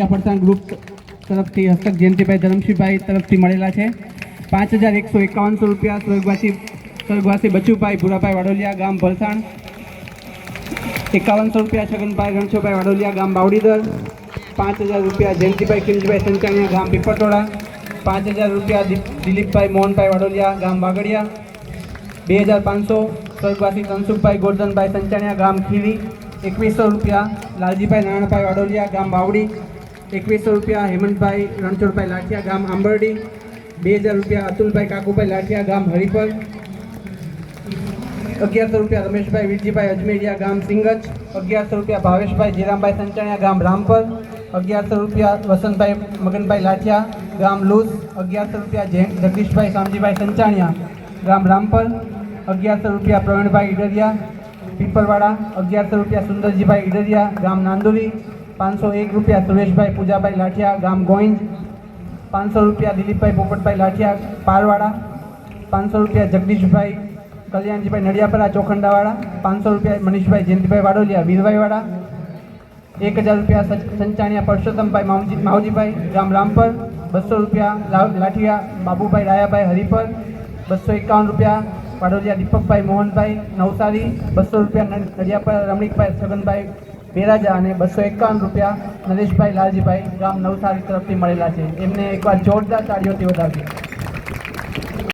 ફરસાણ ગ્રુપ તરફથી હસ્તક જયંતિભાઈ ધરમશીભાઈ તરફથી મળેલા છે 5151 રૂપિયા સ્વર્ગવાસી બચુભાઈ ભૂરાભાઈ વાડોલિયા ગામ ભલસાણ, 5100 રૂપિયા છગનભાઈ રણછોભાઈ વાડોલિયા ગામ બાવડીદર, 5000 રૂપિયા જયંતિભાઈ ખીલજીભાઈ સંચાણિયા ગામ પીપળટોળા, 5000 રૂપિયા દિલીપભાઈ મોહનભાઈ વાડોલિયા ગામ વાગડિયા, 2500 સ્વર્ગવાસી ધનસુખભાઈ ગોરધનભાઈ સંચાણિયા ગામ ખીરી, 2100 રૂપિયા લાલજીભાઈ નારાયણભાઈ વાડોલિયા ગામ બાવડી, 2100 રૂપિયા હેમંતભાઈ રણછોડભાઈ લાઠિયા ગામ આંબરડી, 2000 રૂપિયા અતુલભાઈ કાકુભાઈ લાઠિયા ગામ હરિપર, 1100 રૂપિયા રમેશભાઈ વીરજીભાઈ અજમેરિયા ગામ સિંગચ, 1100 રૂપિયા ભાવેશભાઈ જીરામભાઈ સંચાણિયા ગામ રામપર, 1100 રૂપિયા વસંતભાઈ મગનભાઈ લાઠિયા ગામ લૂસ, 1100 રૂપિયા જગદીશભાઈ શામજીભાઈ સંચાણિયા ગામ રામપર, 1100 રૂપિયા પ્રવીણભાઈ ઈડરિયા પીપળવાડા, 1100 રૂપિયા સુંદરજીભાઈ ઈડરિયા ગામ નાંદુરી, 501 રૂપિયા સુરેશભાઈ પૂજાભાઈ લાઠિયા ગામ ગોઈંજ, 500 રૂપિયા દિલીપભાઈ પોપટભાઈ લાઠિયા પારવાડા, 500 રૂપિયા જગદીશભાઈ કલ્યાણજીભાઈ નડિયાપરા ચોખંડાવાડા, 500 રૂપિયા મનીષભાઈ જયંતિભાઈ વાડોલિયા વીરભાઈવાડા, 1000 રૂપિયા સંચાણિયા પરસોત્તમભાઈ માવજીભાઈ ગામ રામપર, 200 રૂપિયા લાઠિયા બાબુભાઈ રાયાભાઈ હરિપર, 251 રૂપિયા વાડોલિયા દીપકભાઈ મોહનભાઈ નવસારી, 200 રૂપિયા નડિયાપરા રમણીકભાઈ છગનભાઈ બેરાજા અને 251 રૂપિયા નરેશભાઈ લાલજીભાઈ ગામ નવસારી તરફથી મળેલા છે. એમને એકવાર જોરદાર તાળીઓથી વધાવજો.